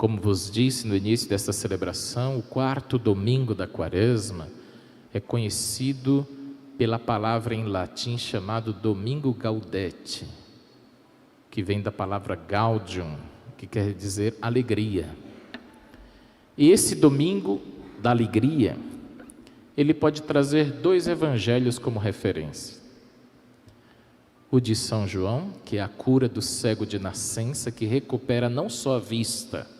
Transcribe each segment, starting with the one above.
Como vos disse no início desta celebração, o quarto domingo da Quaresma é conhecido pela palavra em latim chamado Domingo Gaudete, que vem da palavra gaudium, que quer dizer alegria. E esse domingo da alegria, ele pode trazer dois evangelhos como referência. O de São João, que é a cura do cego de nascença, que recupera não só a vista,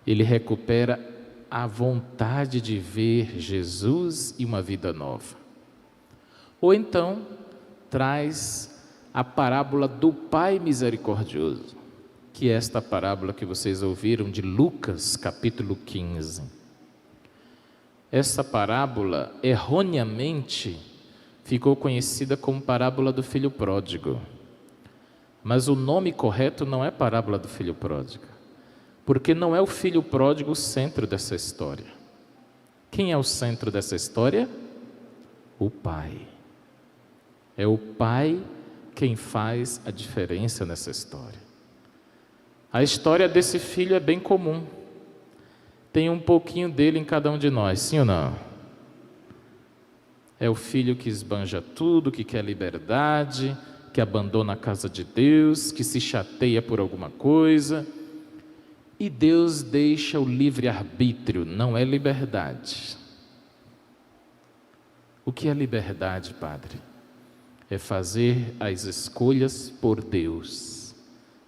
ele recupera a vontade de ver Jesus e uma vida nova. Ou então, traz a parábola do Pai Misericordioso, que é esta parábola que vocês ouviram de Lucas, capítulo 15. Essa parábola, erroneamente, ficou conhecida como parábola do filho pródigo. Mas o nome correto não é parábola do filho pródigo, porque não é o filho pródigo o centro dessa história. Quem é o centro dessa história? O pai. É o pai quem faz a diferença nessa história. A história desse filho é bem comum. Tem um pouquinho dele em cada um de nós, sim ou não? É o filho que esbanja tudo, que quer liberdade, que abandona a casa de Deus, que se chateia por alguma coisa. E Deus deixa o livre-arbítrio, não é liberdade. O que é liberdade, Padre? É fazer as escolhas por Deus.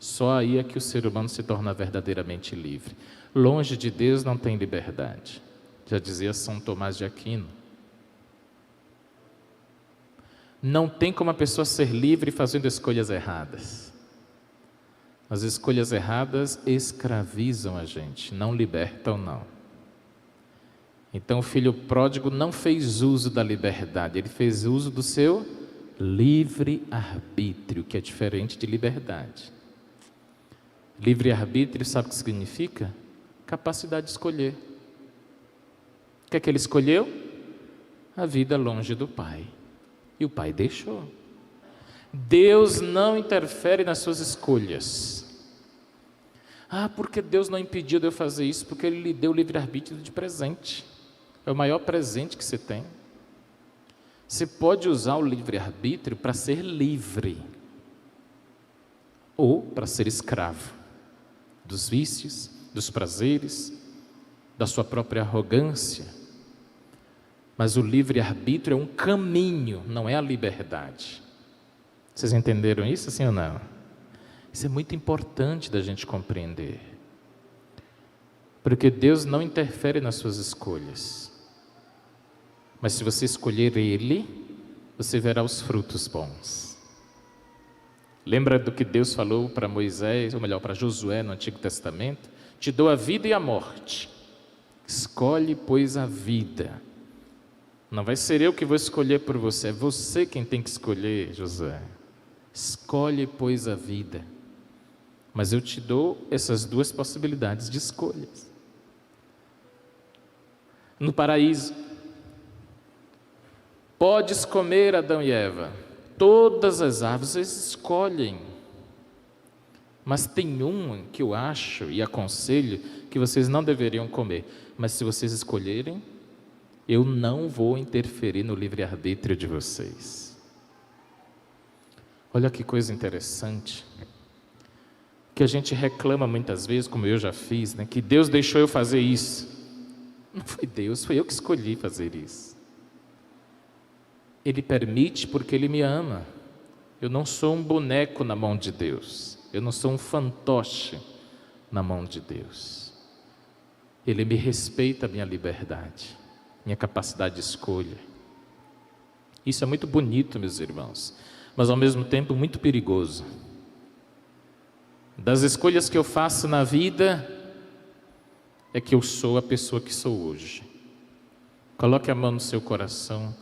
Só aí é que o ser humano se torna verdadeiramente livre. Longe de Deus não tem liberdade. Já dizia São Tomás de Aquino. Não tem como a pessoa ser livre fazendo escolhas erradas. As escolhas erradas escravizam a gente, não libertam não. Então o filho pródigo não fez uso da liberdade, ele fez uso do seu livre-arbítrio, que é diferente de liberdade. Livre-arbítrio, sabe o que significa? Capacidade de escolher. O que é que ele escolheu? A vida longe do Pai. E o Pai deixou. Deus não interfere nas suas escolhas. Porque Deus não impediu de eu fazer isso? Porque Ele lhe deu o livre-arbítrio de presente. É o maior presente que você tem. Você pode usar o livre-arbítrio para ser livre. Ou para ser escravo dos vícios, dos prazeres, da sua própria arrogância. Mas o livre-arbítrio é um caminho, não é a liberdade. Vocês entenderam isso, sim ou não? Isso é muito importante da gente compreender. Porque Deus não interfere nas suas escolhas. Mas se você escolher Ele, você verá os frutos bons. Lembra do que Deus falou para Moisés, ou melhor, para Josué no Antigo Testamento? Te dou a vida e a morte. Escolhe, pois, a vida. Não vai ser eu que vou escolher por você, é você quem tem que escolher, Josué. Escolhe, pois, a vida. Mas eu te dou essas duas possibilidades de escolhas. No paraíso, podes comer, Adão e Eva, todas as árvores, vocês escolhem. Mas tem uma que eu acho e aconselho que vocês não deveriam comer. Mas se vocês escolherem, eu não vou interferir no livre-arbítrio de vocês. Olha que coisa interessante, que a gente reclama muitas vezes, como eu já fiz, né, que Deus deixou eu fazer isso. Não foi Deus, foi eu que escolhi fazer isso. Ele permite porque Ele me ama. Eu não sou um boneco na mão de Deus. Eu não sou um fantoche na mão de Deus. Ele me respeita a minha liberdade, minha capacidade de escolha. Isso é muito bonito, meus irmãos, mas ao mesmo tempo muito perigoso. Das escolhas que eu faço na vida, é que eu sou a pessoa que sou hoje. Coloque a mão no seu coração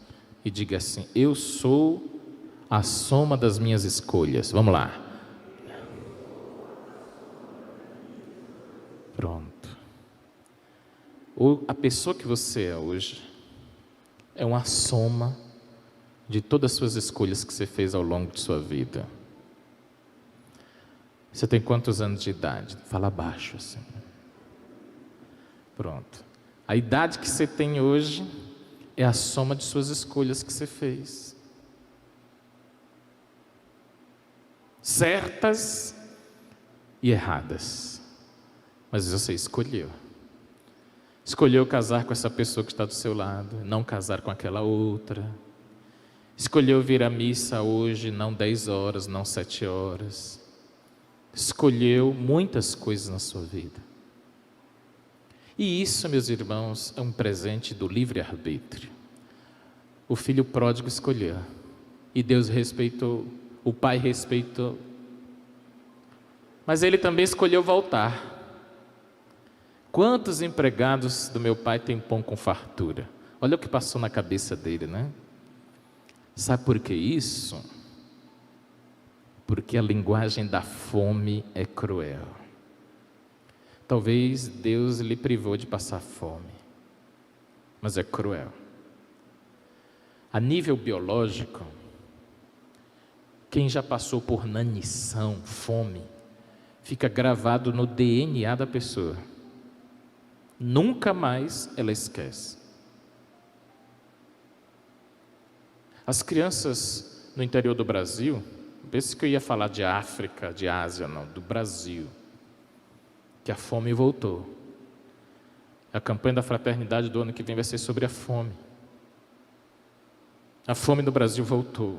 e diga assim: eu sou a soma das minhas escolhas. Vamos lá. Pronto. A pessoa que você é hoje é uma soma de todas as suas escolhas que você fez ao longo de sua vida. Você tem quantos anos de idade? Fala baixo assim. Pronto. A idade que você tem hoje é a soma de suas escolhas que você fez. Certas e erradas. Mas você escolheu. Escolheu casar com essa pessoa que está do seu lado, não casar com aquela outra. Escolheu vir à missa hoje, não 10 horas, não 7 horas. Escolheu muitas coisas na sua vida. E isso, meus irmãos, é um presente do livre-arbítrio. O filho pródigo escolheu. E Deus respeitou, o pai respeitou. Mas ele também escolheu voltar. Quantos empregados do meu pai têm pão com fartura? Olha o que passou na cabeça dele, né? Sabe por que isso? Porque a linguagem da fome é cruel. Talvez Deus lhe privou de passar fome, mas é cruel. A nível biológico, quem já passou por inanição, fome, fica gravado no DNA da pessoa. Nunca mais ela esquece. As crianças no interior do Brasil, pense que eu ia falar de África, de Ásia, não, do Brasil, que a fome voltou. A campanha da fraternidade do ano que vem vai ser sobre a fome. A fome no Brasil voltou.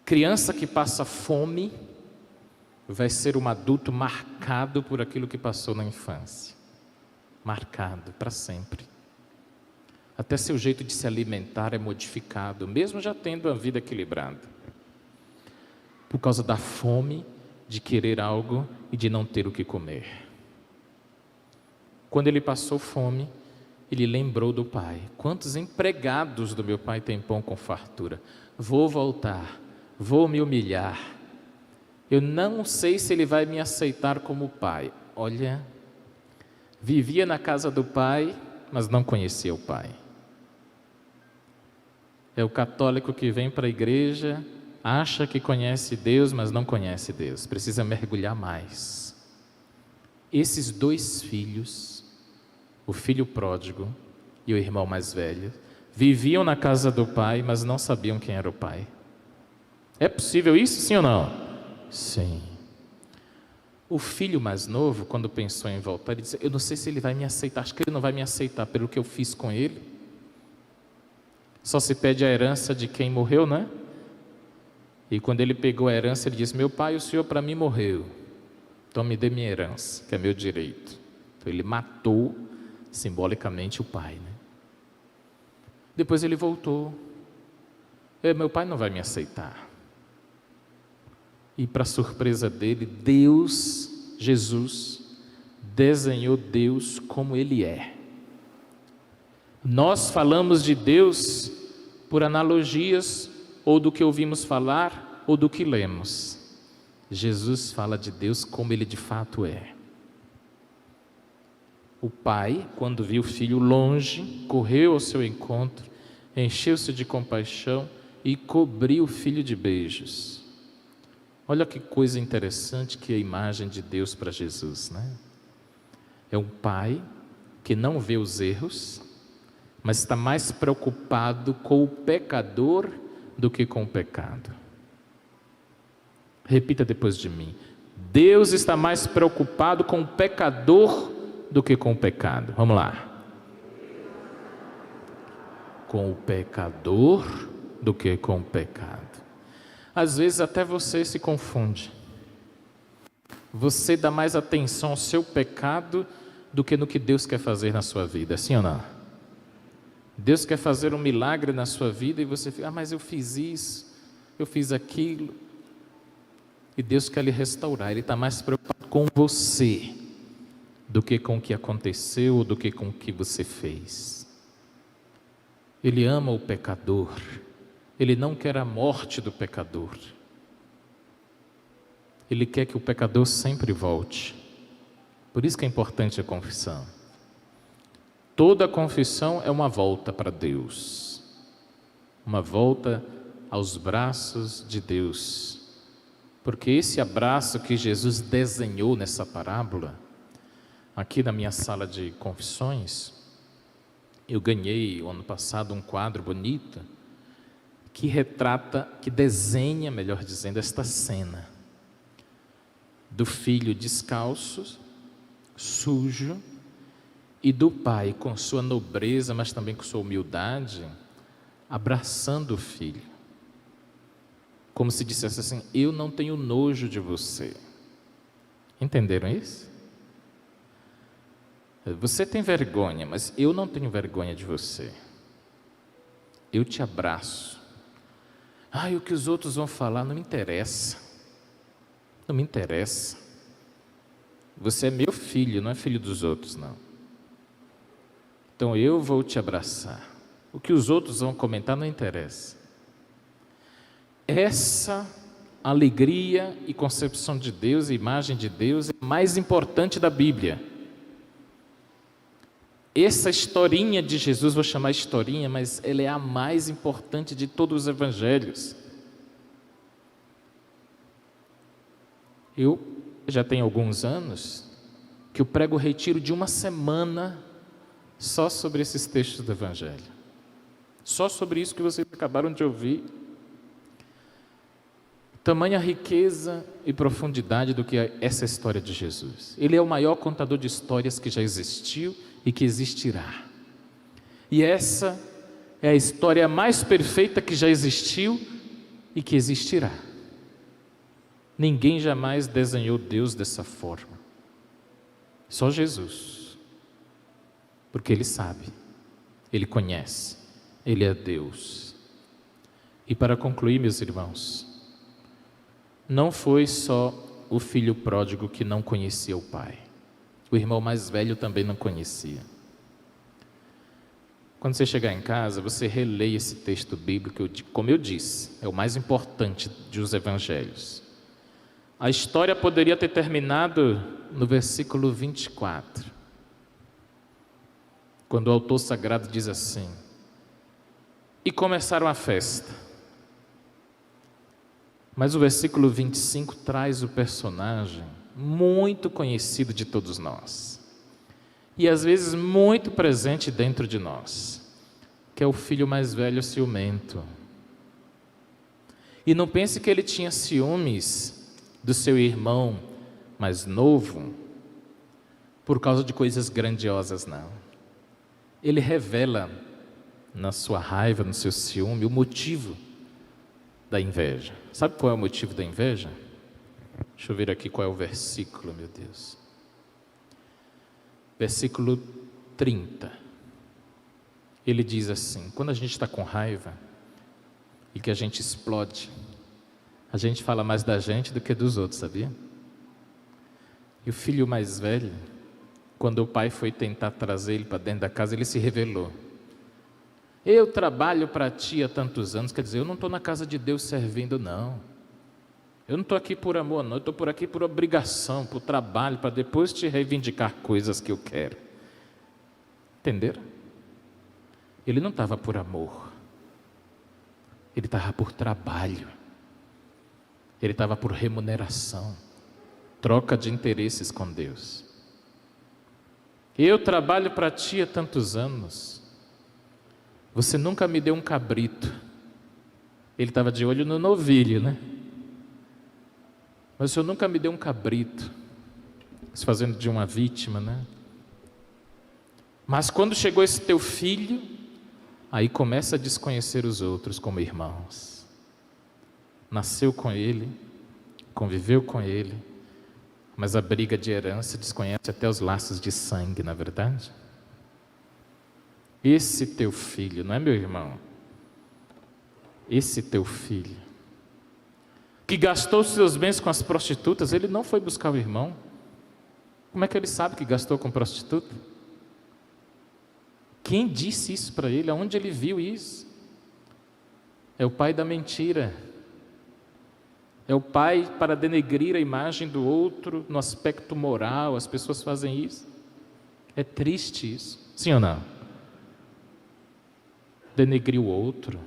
Criança que passa fome vai ser um adulto marcado por aquilo que passou na infância. Marcado para sempre. Até seu jeito de se alimentar é modificado, mesmo já tendo a vida equilibrada. Por causa da fome de querer algo e de não ter o que comer. Quando ele passou fome, ele lembrou do pai. Quantos empregados do meu pai têm pão com fartura? Vou voltar, vou me humilhar. Eu não sei se ele vai me aceitar como pai. Olha, vivia na casa do pai, mas não conhecia o pai. É o católico que vem para a igreja, acha que conhece Deus, mas não conhece Deus. Precisa mergulhar mais. Esses dois filhos, o filho pródigo e o irmão mais velho, viviam na casa do pai, mas não sabiam quem era o pai. É possível isso, sim ou não? Sim. O filho mais novo, quando pensou em voltar, ele disse: eu não sei se ele vai me aceitar, acho que ele não vai me aceitar pelo que eu fiz com ele. Só se pede a herança de quem morreu, né? E quando ele pegou a herança, ele disse: meu pai, o senhor para mim morreu, então me dê minha herança, que é meu direito. Então ele matou simbolicamente o pai, né? Depois ele voltou: meu pai não vai me aceitar. E para surpresa dele, Deus, Jesus, desenhou Deus como Ele é. Nós falamos de Deus por analogias, ou do que ouvimos falar, ou do que lemos. Jesus fala de Deus como Ele de fato é. O pai, quando viu o filho longe, correu ao seu encontro, encheu-se de compaixão e cobriu o filho de beijos. Olha que coisa interessante que é a imagem de Deus para Jesus, né? É um pai que não vê os erros, mas está mais preocupado com o pecador do que com o pecado. Repita depois de mim: Deus está mais preocupado com o pecador do que com o pecado. Vamos lá. Com o pecador do que com o pecado. Às vezes até você se confunde. Você dá mais atenção ao seu pecado do que no que Deus quer fazer na sua vida, sim ou não? Deus quer fazer um milagre na sua vida e você fica: mas eu fiz isso, eu fiz aquilo. E Deus quer lhe restaurar. Ele está mais preocupado com você do que com o que aconteceu ou do que com o que você fez. Ele ama o pecador. Ele não quer a morte do pecador. Ele quer que o pecador sempre volte. Por isso que é importante a confissão. Toda confissão é uma volta para Deus. Uma volta aos braços de Deus. Porque esse abraço que Jesus desenhou nessa parábola, aqui na minha sala de confissões, eu ganhei ano passado um quadro bonito que retrata, que desenha, melhor dizendo, esta cena do filho descalço, sujo, e do pai com sua nobreza, mas também com sua humildade, abraçando o filho, como se dissesse assim: eu não tenho nojo de você. Entenderam isso? Você tem vergonha, mas eu não tenho vergonha de você. Eu te abraço. O que os outros vão falar não me interessa. Não me interessa. Você é meu filho, não é filho dos outros, não. Então eu vou te abraçar. O que os outros vão comentar não interessa. Essa alegria e concepção de Deus, imagem de Deus, é a mais importante da Bíblia. Essa historinha de Jesus, vou chamar historinha, mas ela é a mais importante de todos os evangelhos. Eu já tenho alguns anos que eu prego retiro de uma semana só sobre esses textos do evangelho. Só sobre isso que vocês acabaram de ouvir. Tamanha riqueza e profundidade do que é essa história de Jesus. Ele é o maior contador de histórias que já existiu e que existirá. E essa é a história mais perfeita que já existiu e que existirá. Ninguém jamais desenhou Deus dessa forma. Só Jesus. Porque Ele sabe, Ele conhece, Ele é Deus. E para concluir, meus irmãos, não foi só o filho pródigo que não conhecia o pai. O irmão mais velho também não conhecia. Quando você chegar em casa, você releia esse texto bíblico, como eu disse, é o mais importante dos evangelhos. A história poderia ter terminado no versículo 24, quando o autor sagrado diz assim: e começaram a festa. Mas o versículo 25 traz o personagem muito conhecido de todos nós, e às vezes muito presente dentro de nós, que é o filho mais velho ciumento. E não pense que ele tinha ciúmes do seu irmão mais novo por causa de coisas grandiosas, não. Ele revela na sua raiva, no seu ciúme, o motivo da inveja. Sabe qual é o motivo da inveja? Deixa eu ver aqui qual é o versículo, meu Deus. Versículo 30. Ele diz assim: quando a gente está com raiva e que a gente explode, a gente fala mais da gente do que dos outros, sabia? E o filho mais velho, quando o pai foi tentar trazer ele para dentro da casa, ele se revelou: eu trabalho para ti há tantos anos. Quer dizer, eu não estou na casa de Deus servindo, não. Eu não estou aqui por amor, não. Eu estou por aqui por obrigação, por trabalho, para depois te reivindicar coisas que eu quero. Entenderam? Ele não estava por amor. Ele estava por trabalho. Ele estava por remuneração. Troca de interesses com Deus. Eu trabalho para ti há tantos anos. Você nunca me deu um cabrito. Ele estava de olho no novilho, né? Mas o Senhor nunca me deu um cabrito, se fazendo de uma vítima, né? Mas quando chegou esse teu filho, aí começa a desconhecer os outros como irmãos. Nasceu com ele, conviveu com ele, mas a briga de herança desconhece até os laços de sangue, não é verdade? Esse teu filho, não é, meu irmão? Esse teu filho, que gastou seus bens com as prostitutas, ele não foi buscar o irmão. Como é que ele sabe que gastou com prostituta? Quem disse isso para ele? Aonde ele viu isso? É o pai da mentira. É o pai para denegrir a imagem do outro no aspecto moral. As pessoas fazem isso. É triste isso. Sim ou não? Denegrir o outro.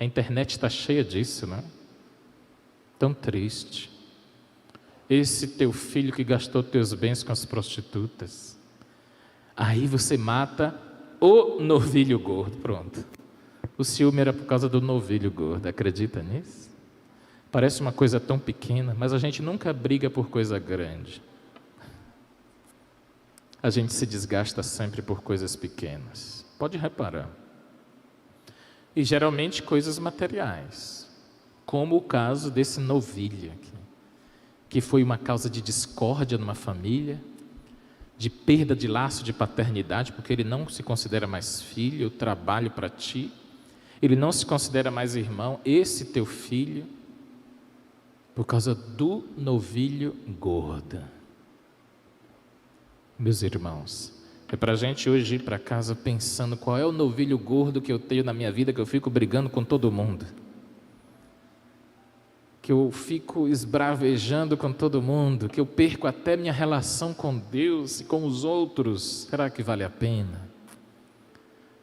A internet está cheia disso, não é? Tão triste. Esse teu filho que gastou teus bens com as prostitutas. Aí você mata o novilho gordo. Pronto. O ciúme era por causa do novilho gordo. Acredita nisso? Parece uma coisa tão pequena, mas a gente nunca briga por coisa grande. A gente se desgasta sempre por coisas pequenas. Pode reparar. E geralmente coisas materiais, como o caso desse novilho aqui, que foi uma causa de discórdia numa família, de perda de laço de paternidade, porque ele não se considera mais filho, eu trabalho para ti, ele não se considera mais irmão, esse teu filho, por causa do novilho gordo. Meus irmãos, é para a gente hoje ir para casa pensando qual é o novilho gordo que eu tenho na minha vida, que eu fico brigando com todo mundo, que eu fico esbravejando com todo mundo, que eu perco até minha relação com Deus e com os outros. Será que vale a pena?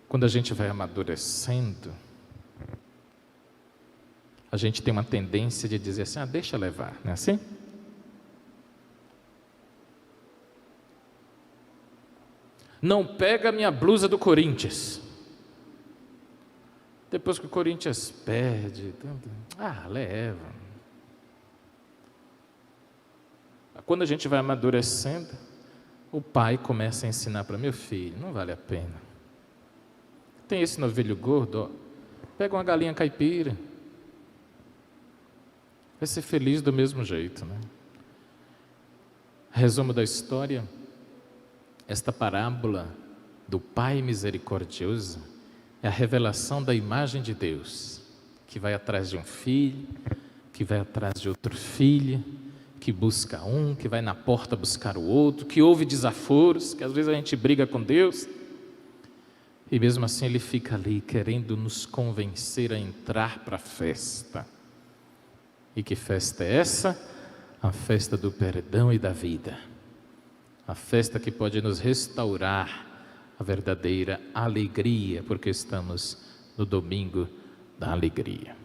Quando a gente vai amadurecendo, a gente tem uma tendência de dizer assim, deixa levar, não é assim? Não pega a minha blusa do Corinthians. Depois que o Corinthians perde, leva. Quando a gente vai amadurecendo, o pai começa a ensinar para meu filho, não vale a pena. Tem esse novilho gordo, pega uma galinha caipira. Vai ser feliz do mesmo jeito, né? Resumo da história. Esta parábola do Pai misericordioso é a revelação da imagem de Deus, que vai atrás de um filho, que vai atrás de outro filho, que busca um, que vai na porta buscar o outro, que ouve desaforos, que às vezes a gente briga com Deus, e mesmo assim Ele fica ali querendo nos convencer a entrar para a festa. E que festa é essa? A festa do perdão e da vida. A festa que pode nos restaurar a verdadeira alegria, porque estamos no domingo da alegria.